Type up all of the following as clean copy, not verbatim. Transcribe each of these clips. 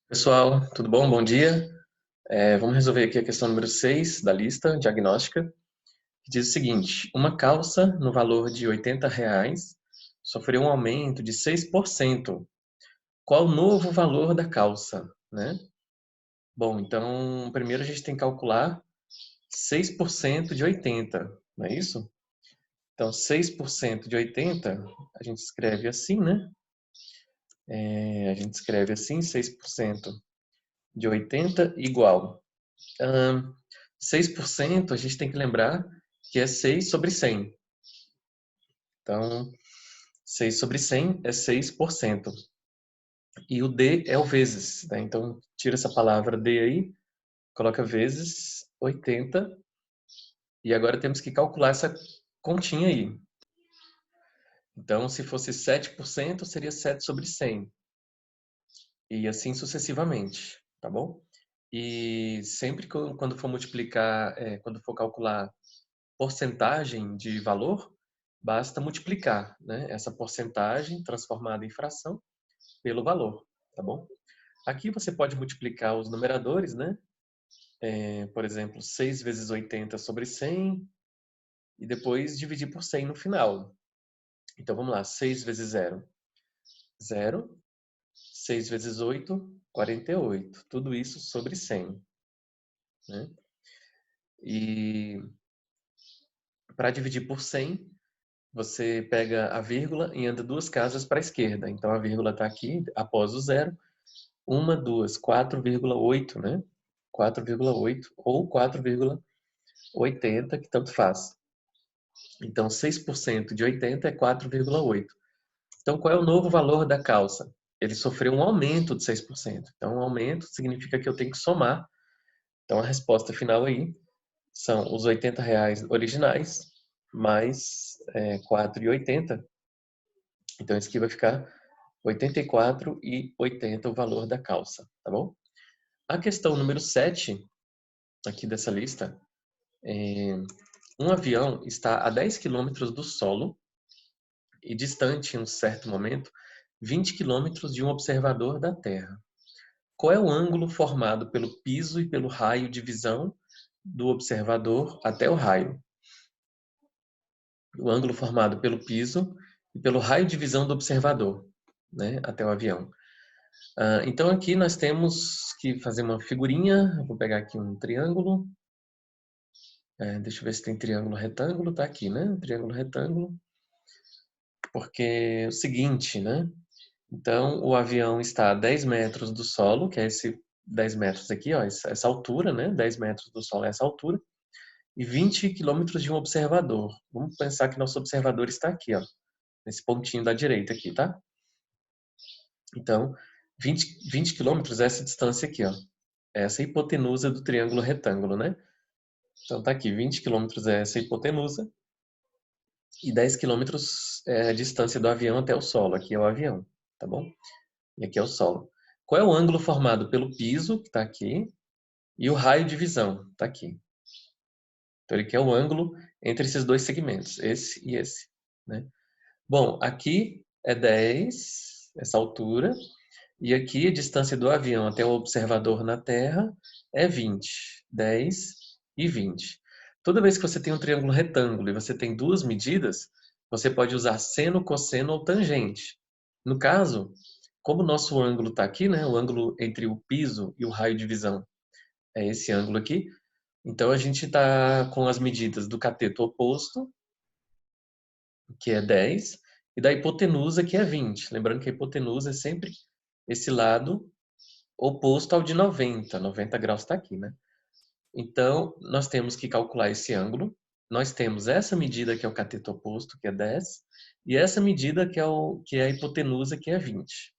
Pessoal, tudo bom? Bom dia. Vamos resolver aqui a questão número 6 da lista diagnóstica, que diz o seguinte: uma calça no valor de R$ 80 sofreu um aumento de 6%. Qual o novo valor da calça, né? Bom, então, primeiro a gente tem que calcular 6% de 80, não é isso? Então, 6% de 80, a gente escreve assim, né? A gente escreve assim, 6% de 80 igual. Ahn, 6% a gente tem que lembrar que é 6 sobre 100. Então, 6 sobre 100 é 6%. E o D é o vezes, né? Então, tira essa palavra D aí, coloca vezes 80. E agora temos que calcular essa continha aí. Então, se fosse 7%, seria 7 sobre 100. E assim sucessivamente, tá bom? E sempre quando for multiplicar, quando for calcular porcentagem de valor, basta multiplicar, né, essa porcentagem transformada em fração pelo valor, tá bom? Aqui você pode multiplicar os numeradores, né? Por exemplo, 6 vezes 80 sobre 100 e depois dividir por 100 no final. Então vamos lá, 6 vezes 0, 0. 6 vezes 8, 48. Tudo isso sobre 100, né? E para dividir por 100, você pega a vírgula e anda duas casas para a esquerda. Então a vírgula está aqui após o zero. Uma, duas, 4,8, né? 4,8 ou 4,80, que tanto faz. Então 6% de 80 é 4,8. Então qual é o novo valor da calça? Ele sofreu um aumento de 6%. Então um aumento significa que eu tenho que somar. Então a resposta final aí são os R$ 80 originais mais 4,80. Então, isso aqui vai ficar 84,80 o valor da calça, tá bom? A questão número 7 aqui dessa lista, um avião está a 10 quilômetros do solo e distante, em um certo momento, 20 quilômetros de um observador da Terra. Qual é o ângulo formado pelo piso e pelo raio de visão do observador até o raio? O ângulo formado pelo piso e pelo raio de visão do observador, né, até o avião. Então aqui nós temos que fazer uma figurinha. Eu vou pegar aqui um triângulo. Deixa eu ver se tem triângulo retângulo. Tá aqui, né? Triângulo retângulo. Porque é o seguinte, né? Então o avião está a 10 metros do solo, que é esse 10 metros aqui, ó, essa altura, né? 10 metros do solo é essa altura. E 20 quilômetros de um observador. Vamos pensar que nosso observador está aqui, ó, nesse pontinho da direita aqui, tá? Então, 20 quilômetros é essa distância aqui, ó. Essa é a hipotenusa do triângulo retângulo, né? Então tá aqui, 20 quilômetros é essa hipotenusa e 10 quilômetros é a distância do avião até o solo. Aqui é o avião, tá bom? E aqui é o solo. Qual é o ângulo formado pelo piso, que está aqui, e o raio de visão, está aqui. Então ele quer o ângulo entre esses dois segmentos, esse e esse, né? Bom, aqui é 10, essa altura, e aqui a distância do avião até o observador na Terra é 20. 10 e 20. Toda vez que você tem um triângulo retângulo e você tem duas medidas, você pode usar seno, cosseno ou tangente. No caso, como o nosso ângulo está aqui, né, o ângulo entre o piso e o raio de visão é esse ângulo aqui, então a gente está com as medidas do cateto oposto, que é 10, e da hipotenusa, que é 20. Lembrando que a hipotenusa é sempre esse lado oposto ao de 90. 90 graus está aqui, né? Então, nós temos que calcular esse ângulo. Nós temos essa medida que é o cateto oposto, que é 10, e essa medida que é a hipotenusa, que é 20.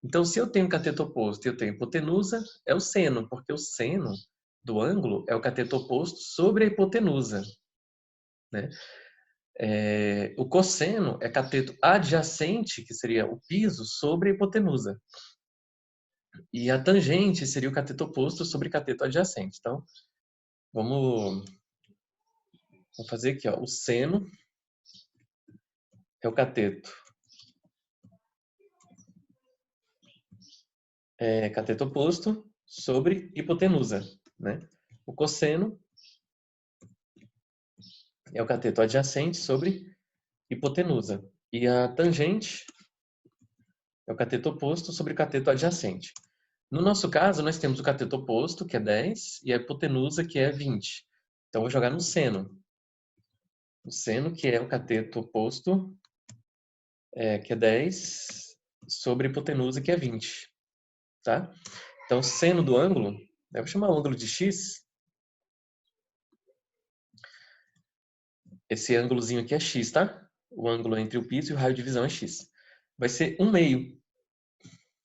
Então, se eu tenho cateto oposto e eu tenho hipotenusa, é o seno, porque o seno do ângulo é o cateto oposto sobre a hipotenusa, né? O cosseno é cateto adjacente, que seria o piso, sobre a hipotenusa. E a tangente seria o cateto oposto sobre cateto adjacente. Então, vamos fazer aqui, ó. O seno é o cateto cateto oposto sobre hipotenusa, né? O cosseno é o cateto adjacente sobre hipotenusa. E a tangente é o cateto oposto sobre o cateto adjacente. No nosso caso, nós temos o cateto oposto, que é 10, e a hipotenusa, que é 20. Então, vou jogar no seno. O seno, que é o cateto oposto, que é 10, sobre a hipotenusa, que é 20. Tá? Então, seno do ângulo, eu vou chamar o ângulo de x. Esse ângulozinho aqui é x, tá? O ângulo entre o piso e o raio de visão é x. Vai ser 1/2,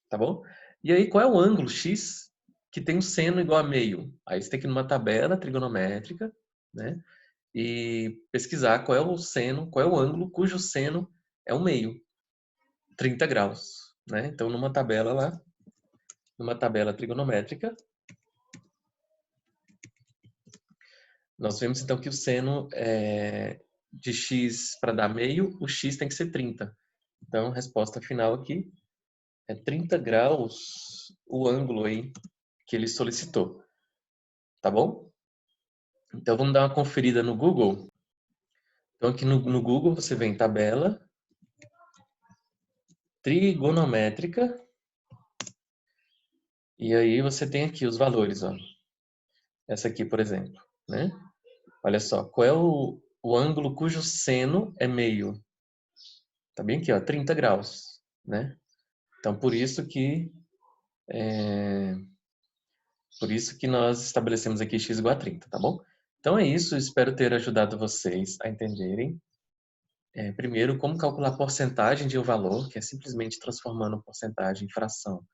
tá bom? E aí, qual é o ângulo x que tem um seno igual a meio? Aí você tem que ir numa tabela trigonométrica, né? E pesquisar qual é o seno, qual é o ângulo cujo seno é 1/2, 30 graus, né? Então, numa tabela lá, numa tabela trigonométrica, nós vemos então que o seno de x para dar meio, o x tem que ser 30. Então, a resposta final aqui é 30 graus o ângulo aí que ele solicitou. Tá bom? Então, vamos dar uma conferida no Google. Então, aqui no Google você vem tabela trigonométrica e aí você tem aqui os valores, ó. Essa aqui, por exemplo, né? Olha só, qual é o ângulo cujo seno é meio? Tá bem aqui, ó, 30 graus, né? Então, por isso que nós estabelecemos aqui x igual a 30, tá bom? Então é isso, espero ter ajudado vocês a entenderem. Primeiro, como calcular a porcentagem de um valor, que é simplesmente transformando porcentagem em fração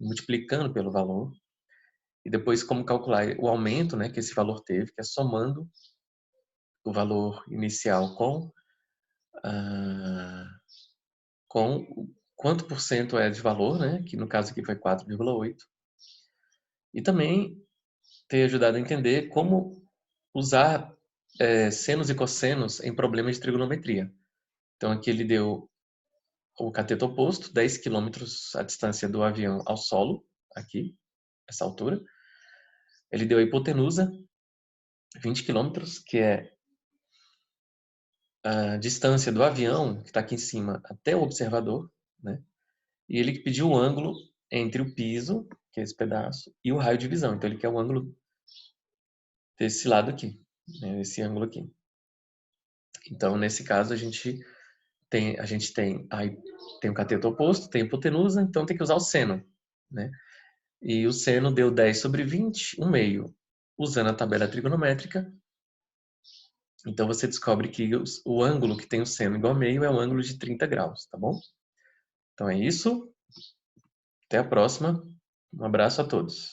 e multiplicando pelo valor. E depois, como calcular o aumento, né, que esse valor teve, que é somando o valor inicial com quanto por cento é de valor, né, que no caso aqui foi 4,8. E também ter ajudado a entender como usar senos e cossenos em problemas de trigonometria. Então aqui ele deu o cateto oposto, 10 km a distância do avião ao solo, aqui, essa altura. Ele deu a hipotenusa, 20 km, que é a distância do avião, que está aqui em cima, até o observador, né? E ele pediu o ângulo entre o piso, que é esse pedaço, e o raio de visão. Então ele quer o ângulo desse lado aqui, né? Esse ângulo aqui. Então, nesse caso, a gente tem o cateto oposto, tem a hipotenusa, então tem que usar o seno, né? E o seno deu 10 sobre 20, 1/2. Usando a tabela trigonométrica, então você descobre que o ângulo que tem o seno igual a meio é um ângulo de 30 graus, tá bom? Então é isso. Até a próxima. Um abraço a todos.